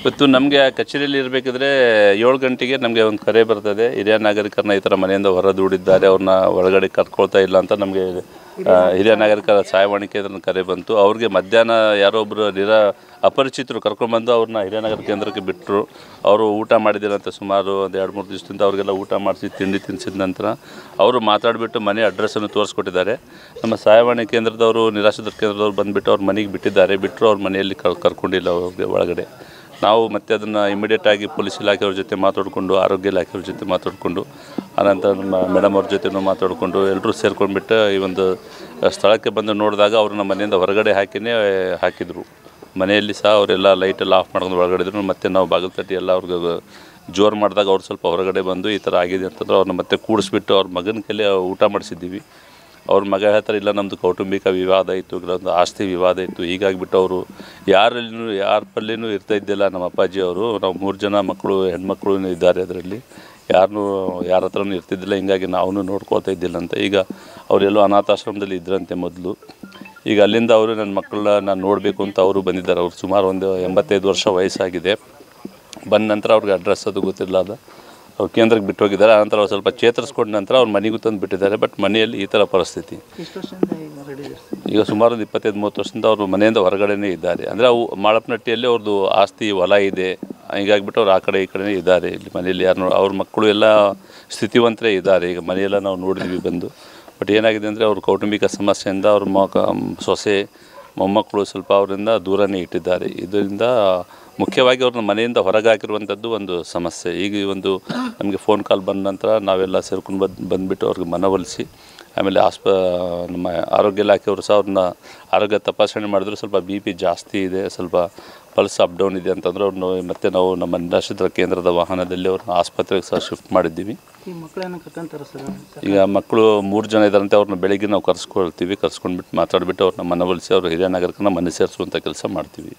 ಇವತ್ತು ನಮಗೆ ಕಚೇರಿಯಲ್ಲಿ ಇರಬೇಕಿದ್ರೆ 7 ಗಂಟೆಗೆ ನಮಗೆ ಒಂದು ಕರೆ ಬರ್ತದೆ, ಹಿರಿಯ ನಾಗರಿಕರನ್ನ ಈ ಥರ ಮನೆಯಿಂದ ಹೊರ ದೂಡಿದ್ದಾರೆ, ಅವ್ರನ್ನ ಒಳಗಡೆ ಕರ್ಕೊಳ್ತಾ ಇಲ್ಲ ಅಂತ ನಮಗೆ ಹಿರಿಯ ನಾಗರಿಕರ ಸಹಾಯವಾಣಿ ಕೇಂದ್ರದ ಕರೆ ಬಂತು. ಅವ್ರಿಗೆ ಮಧ್ಯಾಹ್ನ ಯಾರೋ ಒಬ್ಬರು ಅಪರಿಚಿತರು ಕರ್ಕೊಂಡ್ಬಂದು ಅವ್ರನ್ನ ಹಿರಿಯ ನಾಗರಿಕ ಕೇಂದ್ರಕ್ಕೆ ಬಿಟ್ಟರು. ಅವರು ಊಟ ಮಾಡಿದಿರಂತೆ ಸುಮಾರು ಒಂದು 2-3 ದಿವಸದಿಂದ. ಅವ್ರಿಗೆಲ್ಲ ಊಟ ಮಾಡಿಸಿ ತಿಂಡಿ ತಿನ್ನಿಸಿದ ನಂತರ ಅವರು ಮಾತಾಡಿಬಿಟ್ಟು ಮನೆ ಅಡ್ರೆಸ್ಸನ್ನು ತೋರಿಸ್ಕೊಟ್ಟಿದ್ದಾರೆ. ನಮ್ಮ ಸಹಾಯವಾಣಿ ಕೇಂದ್ರದವರು, ನಿರಾಶ್ರಿತರ ಕೇಂದ್ರದವ್ರು ಬಂದುಬಿಟ್ಟು ಅವ್ರ ಮನೆಗೆ ಬಿಟ್ಟಿದ್ದಾರೆ. ಬಿಟ್ಟರು ಅವ್ರ ಮನೆಯಲ್ಲಿ ಕರ್ಕೊಂಡಿಲ್ಲ ಅವ್ರಿಗೆ ಒಳಗಡೆ. ನಾವು ಮತ್ತೆ ಅದನ್ನು ಇಮಿಡಿಯೇಟಾಗಿ ಪೊಲೀಸ್ ಇಲಾಖೆಯವ್ರ ಜೊತೆ ಮಾತಾಡಿಕೊಂಡು, ಆರೋಗ್ಯ ಇಲಾಖೆಯವ್ರ ಜೊತೆ ಮಾತಾಡಿಕೊಂಡು, ಆನಂತರ ನಮ್ಮ ಮೇಡಮ್ ಅವ್ರ ಜೊತೆನೂ ಮಾತಾಡಿಕೊಂಡು ಎಲ್ಲರೂ ಸೇರ್ಕೊಂಡ್ಬಿಟ್ಟು ಈ ಒಂದು ಸ್ಥಳಕ್ಕೆ ಬಂದು ನೋಡಿದಾಗ ಅವ್ರನ್ನ ಮನೆಯಿಂದ ಹೊರಗಡೆ ಹಾಕಿದರು. ಮನೆಯಲ್ಲಿ ಸಹ ಅವರೆಲ್ಲ ಲೈಟೆಲ್ಲ ಆಫ್ ಮಾಡ್ಕೊಂಡು ಒಳಗಡೆ ಇದ್ರು. ಮತ್ತು ನಾವು ಬಾಗಿಲು ತಟ್ಟಿ ಎಲ್ಲ ಅವ್ರಿಗೆ ಜೋರು ಮಾಡಿದಾಗ ಅವ್ರು ಸ್ವಲ್ಪ ಹೊರಗಡೆ ಬಂದು ಈ ಥರ ಆಗಿದೆ ಅಂತಂದ್ರೆ ಅವ್ರನ್ನ ಮತ್ತೆ ಕೂಡಿಸ್ಬಿಟ್ಟು ಅವ್ರ ಮಗನ ಕೈಲಿ ಊಟ ಮಾಡಿಸಿದ್ದೀವಿ. ಅವ್ರ ಮಗ ಹೇಳ್ತಾರೆ, ಇಲ್ಲ ನಮ್ಮದು ಕೌಟುಂಬಿಕ ವಿವಾದ ಇತ್ತು, ಇಲ್ಲೊಂದು ಆಸ್ತಿ ವಿವಾದ ಇತ್ತು, ಹೀಗಾಗಿಬಿಟ್ಟು ಅವರು ಯಾರ ಪಲ್ಲಿನೂ ಇರ್ತಾ ಇದ್ದಿಲ್ಲ ನಮ್ಮ ಅಪ್ಪಾಜಿ ಅವರು. ನಾವು 3 ಜನ ಮಕ್ಕಳು, ಹೆಣ್ಮಕ್ಳು ಇದ್ದಾರೆ, ಅದರಲ್ಲಿ ಯಾರ ಹತ್ರನೂ ಇರ್ತಿದ್ದಿಲ್ಲ. ಹಿಂಗಾಗಿ ನಾವು ನೋಡ್ಕೊಳ್ತಾ ಇದ್ದಿಲ್ಲ ಅಂತ. ಈಗ ಅವರೆಲ್ಲೋ ಅನಾಥಾಶ್ರಮದಲ್ಲಿ ಇದ್ರಂತೆ ಮೊದಲು. ಈಗ ಅಲ್ಲಿಂದ ಅವರು ನನ್ನ ಮಕ್ಕಳನ್ನ ನಾನು ನೋಡಬೇಕು ಅಂತ ಅವರು ಬಂದಿದ್ದಾರೆ. ಅವ್ರು ಸುಮಾರು ಒಂದು 85 ವರ್ಷ ವಯಸ್ಸಾಗಿದೆ. ಬಂದ ನಂತರ ಅವ್ರಿಗೆ ಅಡ್ರೆಸ್ ಅದು ಗೊತ್ತಿರಲಾರ್ದ ಅವ್ರು ಕೇಂದ್ರಕ್ಕೆ ಬಿಟ್ಟು ಹೋಗಿದ್ದಾರೆ. ಆನಂತರ ಅವ್ರು ಸ್ವಲ್ಪ ಚೇತರಿಸ್ಕೊಂಡ ನಂತರ ಅವ್ರು ಮನೆಗೂ ತಂದು ಬಿಟ್ಟಿದ್ದಾರೆ. ಬಟ್ ಮನೆಯಲ್ಲಿ ಈ ಥರ ಪರಿಸ್ಥಿತಿ. ಈಗ ಸುಮಾರು ಒಂದು 25-30 ವರ್ಷದಿಂದ ಅವರು ಮನೆಯಿಂದ ಹೊರಗಡೆನೇ ಇದ್ದಾರೆ. ಅಂದರೆ ಅವು ಮಾಳಪ್ಪನಹಟ್ಟಿಯಲ್ಲಿ ಅವ್ರದ್ದು ಆಸ್ತಿ ಹೊಲ ಇದೆ. ಹೀಗಾಗಿಬಿಟ್ಟು ಅವ್ರು ಆ ಕಡೆ ಈ ಕಡೆನೇ ಇದ್ದಾರೆ. ಇಲ್ಲಿ ಮನೆಯಲ್ಲಿ ಯಾರು ಅವ್ರ ಮಕ್ಕಳು ಎಲ್ಲ ಸ್ಥಿತಿವಂತರೇ ಇದ್ದಾರೆ. ಈಗ ಮನೆಯೆಲ್ಲ ನಾವು ನೋಡಿದ್ವಿ ಬಂದು. ಬಟ್ ಏನಾಗಿದೆ ಅಂದರೆ ಅವ್ರ ಕೌಟುಂಬಿಕ ಸಮಸ್ಯೆಯಿಂದ ಅವ್ರ ಸೊಸೆ ಮೊಮ್ಮಕ್ಕಳು ಸ್ವಲ್ಪ ಅವರಿಂದ ದೂರನೇ ಇಟ್ಟಿದ್ದಾರೆ. ಇದರಿಂದ ಮುಖ್ಯವಾಗಿ ಅವ್ರನ್ನ ಮನೆಯಿಂದ ಹೊರಗೆ ಹಾಕಿರುವಂಥದ್ದು ಒಂದು ಸಮಸ್ಯೆ. ಈಗ ಒಂದು ನಮಗೆ ಫೋನ್ ಕಾಲ್ ಬಂದ ನಂತರ ನಾವೆಲ್ಲ ಸೇರ್ಕೊಂಡು ಬಂದುಬಿಟ್ಟು ಅವ್ರಿಗೆ ಮನವೊಲಿಸಿ, ಆಮೇಲೆ ನಮ್ಮ ಆರೋಗ್ಯ ಇಲಾಖೆಯವರು ಸಹ ಅವ್ರನ್ನ ಆರೋಗ್ಯ ತಪಾಸಣೆ ಮಾಡಿದ್ರು. ಸ್ವಲ್ಪ BP ಜಾಸ್ತಿ ಇದೆ, ಸ್ವಲ್ಪ ಪಲ್ಸ್ ಅಪ್ ಡೌನ್ ಇದೆ ಅಂತಂದ್ರೆ ಅವ್ರನ್ನ ಮತ್ತೆ ನಾವು ನಮ್ಮ ನಿರಾಶ್ರಿತರ ಕೇಂದ್ರದ ವಾಹನದಲ್ಲಿ ಅವ್ರನ್ನ ಆಸ್ಪತ್ರೆಗೆ ಸಹ ಶಿಫ್ಟ್ ಮಾಡಿದ್ದೀವಿ. ಈಗ ಮಕ್ಕಳು 3 ಜನ ಇದ್ದಾರಂತೆ. ಅವ್ರನ್ನ ಬೆಳಿಗ್ಗೆ ನಾವು ಕರ್ಸ್ಕೊಂಡ್ಬಿಟ್ಟು ಮಾತಾಡಿಬಿಟ್ಟು ಅವ್ರನ್ನ ಮನವೊಲಿಸಿ ಅವ್ರ ಹಿರಿಯ ನಾಗರಿಕರನ್ನ ಮನೆ ಸೇರಿಸುವಂಥ ಕೆಲಸ ಮಾಡ್ತೀವಿ.